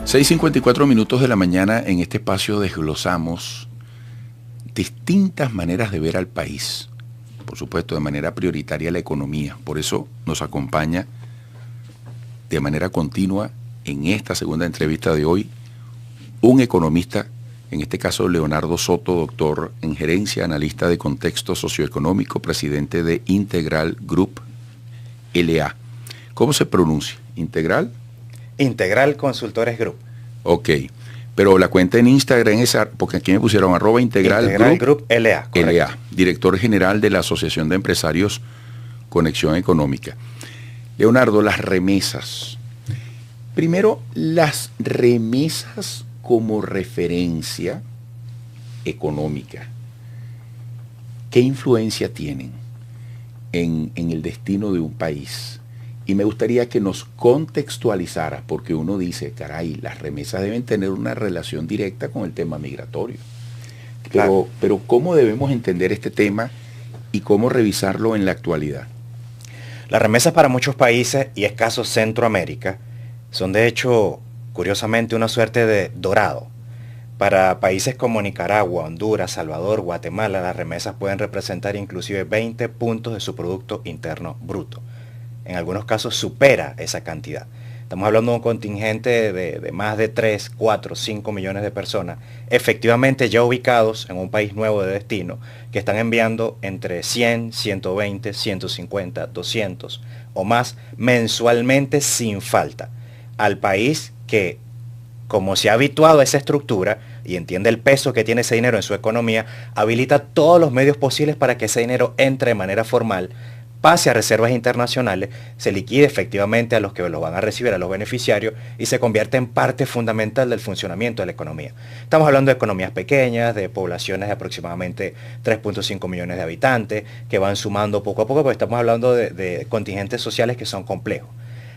6:54 de la mañana. En este espacio desglosamos distintas maneras de ver al país. Por supuesto, de manera prioritaria la economía. Por eso nos acompaña de manera continua en esta segunda entrevista de hoy un economista, en este caso Leonardo Soto, doctor en gerencia, analista de contexto socioeconómico, presidente de Integral Group LA. ¿Cómo se pronuncia? ¿Integral? Integral Consultores Group. Ok, pero la cuenta en Instagram es, porque aquí me pusieron @Integral Group LA, correcto. LA, director general de la Asociación de Empresarios Conexión Económica. Leonardo, las remesas. Primero, las remesas como referencia económica. ¿Qué influencia tienen en el destino de un país? Y me gustaría que nos contextualizara, porque uno dice, caray, las remesas deben tener una relación directa con el tema migratorio. Claro. Pero ¿cómo debemos entender este tema y cómo revisarlo en la actualidad? Las remesas para muchos países, y es caso Centroamérica, son de hecho, curiosamente, una suerte de dorado. Para países como Nicaragua, Honduras, Salvador, Guatemala, las remesas pueden representar inclusive 20 puntos de su Producto Interno Bruto. En algunos casos supera esa cantidad. Estamos hablando de un contingente de más de 3, 4, 5 millones de personas, efectivamente ya ubicados en un país nuevo de destino, que están enviando entre 100, 120, 150, 200 o más mensualmente sin falta al país que, como se ha habituado a esa estructura y entiende el peso que tiene ese dinero en su economía, habilita todos los medios posibles para que ese dinero entre de manera formal, pase a reservas internacionales, se liquide efectivamente a los que lo van a recibir, a los beneficiarios, y se convierte en parte fundamental del funcionamiento de la economía. Estamos hablando de economías pequeñas, de poblaciones de aproximadamente 3.5 millones de habitantes, que van sumando poco a poco, porque estamos hablando de contingentes sociales que son complejos.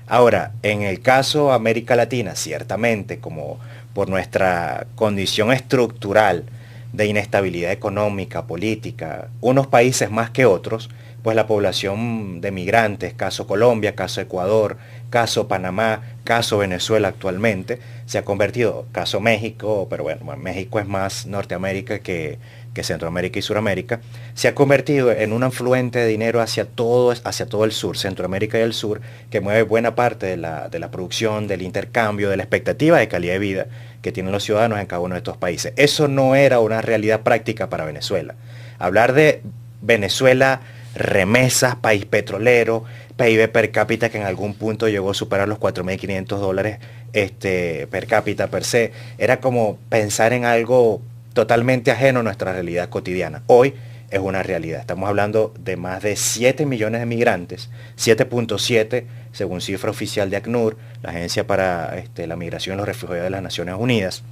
Ahora, en el caso de América Latina, ciertamente, como por nuestra condición estructural de inestabilidad económica, política, unos países más que otros, pues la población de migrantes, caso Colombia, caso Ecuador, caso Panamá, caso Venezuela actualmente, se ha convertido, caso México, pero bueno, México es más Norteamérica que Centroamérica y Suramérica, se ha convertido en un afluente de dinero hacia todo el sur, Centroamérica y el sur, que mueve buena parte de la producción, del intercambio, de la expectativa de calidad de vida que tienen los ciudadanos en cada uno de estos países. Eso no era una realidad práctica para Venezuela. Hablar de Venezuela, remesas, país petrolero, PIB per cápita que en algún punto llegó a superar los $4.500 per cápita per se, era como pensar en algo totalmente ajeno a nuestra realidad cotidiana. Hoy es una realidad. Estamos hablando de más de 7 millones de migrantes, 7.7 según cifra oficial de ACNUR, la Agencia para la Migración y los Refugiados de las Naciones Unidas,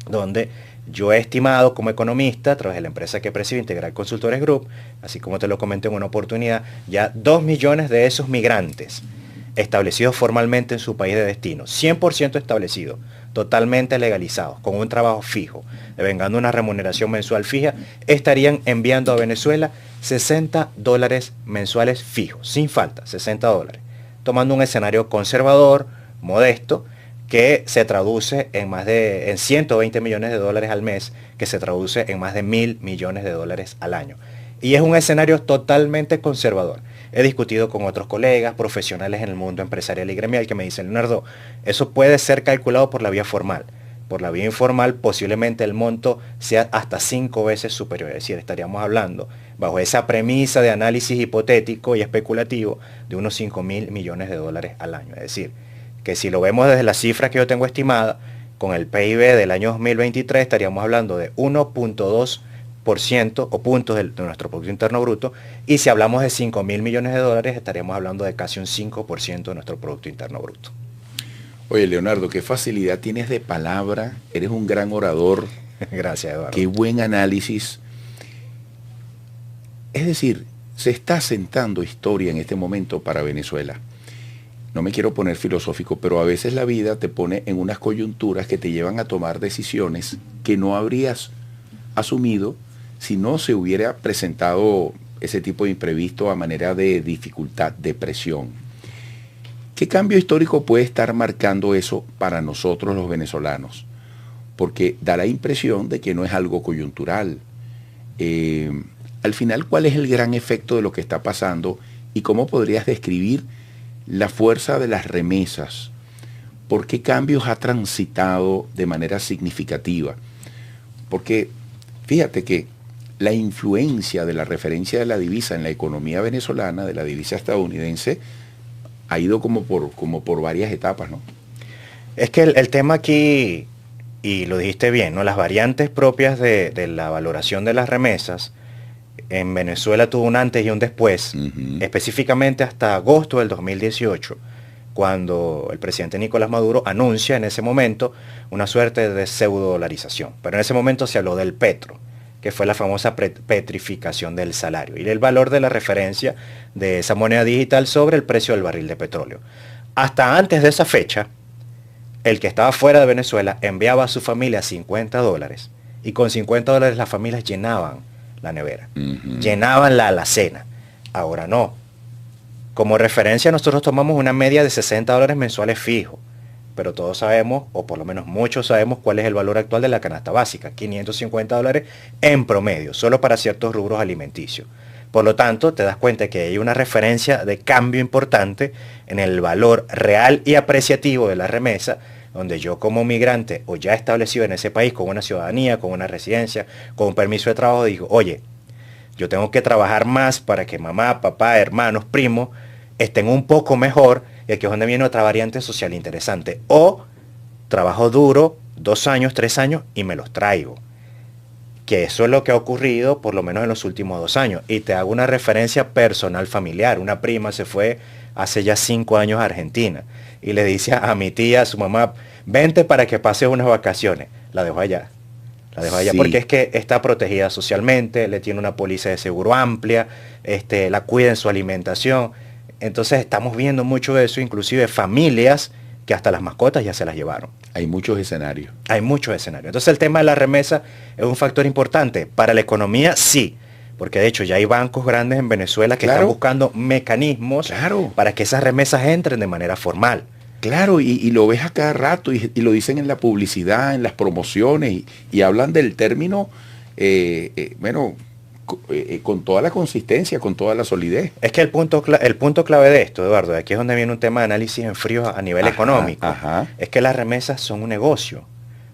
donde yo he estimado como economista, a través de la empresa que presido, Integral Consultores Group, así como te lo comenté en una oportunidad, ya 2 millones de esos migrantes establecidos formalmente en su país de destino, 100% establecidos, totalmente legalizados, con un trabajo fijo, devengando una remuneración mensual fija, estarían enviando a Venezuela $60 mensuales fijos, sin falta, $60, tomando un escenario conservador, modesto, que se traduce en 120 millones de dólares al mes, que se traduce en más de 1.000 millones de dólares al año. Y es un escenario totalmente conservador. He discutido con otros colegas, profesionales en el mundo empresarial y gremial, que me dicen, Leonardo, eso puede ser calculado por la vía formal. Por la vía informal, posiblemente el monto sea hasta 5 veces superior. Es decir, estaríamos hablando, bajo esa premisa de análisis hipotético y especulativo, de unos 5.000 millones de dólares al año. Es decir, que si lo vemos desde la cifra que yo tengo estimada, con el PIB del año 2023 estaríamos hablando de 1.2% o puntos de nuestro Producto Interno Bruto, y si hablamos de 5.000 millones de dólares estaríamos hablando de casi un 5% de nuestro Producto Interno Bruto. Oye, Leonardo, qué facilidad tienes de palabra, eres un gran orador. Gracias, Eduardo. Qué buen análisis. Es decir, se está sentando historia en este momento para Venezuela. No me quiero poner filosófico, pero a veces la vida te pone en unas coyunturas que te llevan a tomar decisiones que no habrías asumido si no se hubiera presentado ese tipo de imprevisto a manera de dificultad, de presión. ¿Qué cambio histórico puede estar marcando eso para nosotros los venezolanos? Porque da la impresión de que no es algo coyuntural. Al final, ¿cuál es el gran efecto de lo que está pasando y cómo podrías describir la fuerza de las remesas? ¿Por qué cambios ha transitado de manera significativa? Porque fíjate que la influencia de la referencia de la divisa en la economía venezolana, de la divisa estadounidense, ha ido como por varias etapas, ¿no? Es que el tema aquí, y lo dijiste bien, ¿no? Las variantes propias de la valoración de las remesas, en Venezuela tuvo un antes y un después, específicamente hasta agosto del 2018, cuando el presidente Nicolás Maduro anuncia en ese momento una suerte de pseudo dolarización. Pero en ese momento se habló del petro, que fue la famosa petrificación del salario y el valor de la referencia de esa moneda digital sobre el precio del barril de petróleo. Hasta antes de esa fecha, el que estaba fuera de Venezuela enviaba a su familia $50 y con $50 las familias llenaban la nevera, llenaban la alacena. Ahora no. Como referencia nosotros tomamos una media de $60 mensuales fijo, pero todos sabemos, o por lo menos muchos sabemos, cuál es el valor actual de la canasta básica, $550 en promedio, solo para ciertos rubros alimenticios. Por lo tanto, te das cuenta que hay una referencia de cambio importante en el valor real y apreciativo de la remesa, donde yo como migrante o ya establecido en ese país con una ciudadanía, con una residencia, con un permiso de trabajo, digo, oye, yo tengo que trabajar más para que mamá, papá, hermanos, primos estén un poco mejor. Y aquí es donde viene otra variante social interesante. O trabajo duro, 2 años, 3 años y me los traigo. Que eso es lo que ha ocurrido por lo menos en los últimos 2 años. Y te hago una referencia personal familiar. Una prima se fue hace ya 5 años a Argentina. Y le dice a mi tía, a su mamá, vente para que pase unas vacaciones. La dejo allá. La dejo allá, sí, porque es que está protegida socialmente, le tiene una póliza de seguro amplia, la cuida en su alimentación. Entonces estamos viendo mucho de eso, inclusive familias que hasta las mascotas ya se las llevaron. Hay muchos escenarios. Hay muchos escenarios. Entonces el tema de la remesa es un factor importante. Para la economía, sí. Porque de hecho ya hay bancos grandes en Venezuela que están buscando mecanismos para que esas remesas entren de manera formal. Claro, y lo ves a cada rato y lo dicen en la publicidad, en las promociones y hablan del término, con toda la consistencia, con toda la solidez. Es que el punto clave de esto, Eduardo, aquí es donde viene un tema de análisis en frío a nivel económico, es que las remesas son un negocio.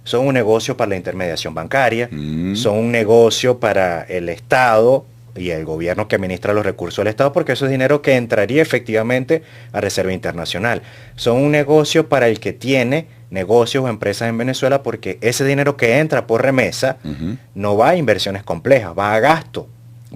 Son un negocio para la intermediación bancaria, son un negocio para el Estado y el gobierno que administra los recursos del Estado, porque eso es dinero que entraría efectivamente a Reserva Internacional. Son un negocio para el que tiene negocios o empresas en Venezuela, porque ese dinero que entra por remesa no va a inversiones complejas, va a gasto.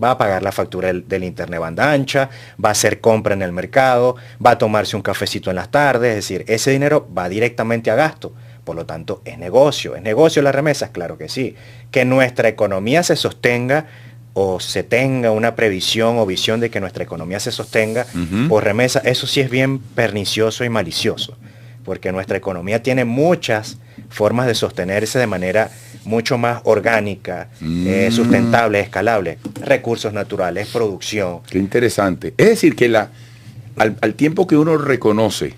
Va a pagar la factura del internet banda ancha, va a hacer compra en el mercado, va a tomarse un cafecito en las tardes, es decir, ese dinero va directamente a gasto. Por lo tanto, es negocio las remesas, claro que sí. Que nuestra economía se sostenga o se tenga una previsión o visión de que nuestra economía se sostenga por remesa, eso sí es bien pernicioso y malicioso. Porque nuestra economía tiene muchas formas de sostenerse de manera mucho más orgánica, sustentable, escalable. Recursos naturales, producción. Qué interesante. Es decir, que al tiempo que uno reconoce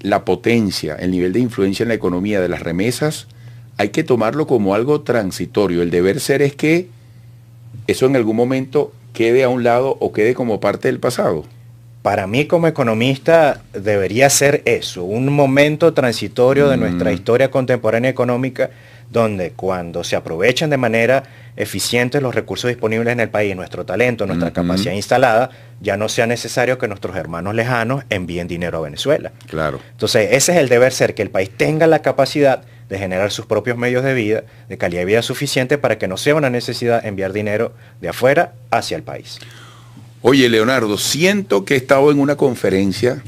la potencia, el nivel de influencia en la economía de las remesas, hay que tomarlo como algo transitorio. El deber ser es que eso en algún momento quede a un lado o quede como parte del pasado. Para mí como economista debería ser eso, un momento transitorio de nuestra historia contemporánea económica, donde cuando se aprovechan de manera eficiente los recursos disponibles en el país, nuestro talento, nuestra capacidad instalada, ya no sea necesario que nuestros hermanos lejanos envíen dinero a Venezuela. Claro. Entonces ese es el deber ser, que el país tenga la capacidad de generar sus propios medios de vida, de calidad de vida suficiente para que no sea una necesidad enviar dinero de afuera hacia el país. Oye, Leonardo, siento que he estado en una conferencia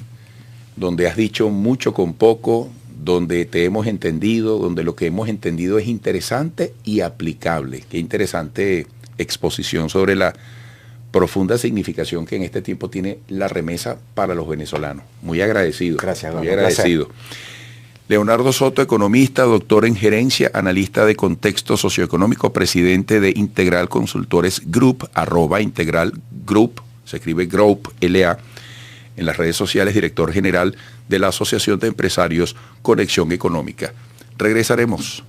donde has dicho mucho con poco, donde te hemos entendido, donde lo que hemos entendido es interesante y aplicable. Qué interesante exposición sobre la profunda significación que en este tiempo tiene la remesa para los venezolanos. Muy agradecido. Gracias, muy agradecido. Leonardo Soto, economista, doctor en gerencia, analista de contexto socioeconómico, presidente de Integral Consultores Group, @Integral Group, se escribe Group, LA. en las redes sociales, director general de la Asociación de Empresarios Conexión Económica. Regresaremos.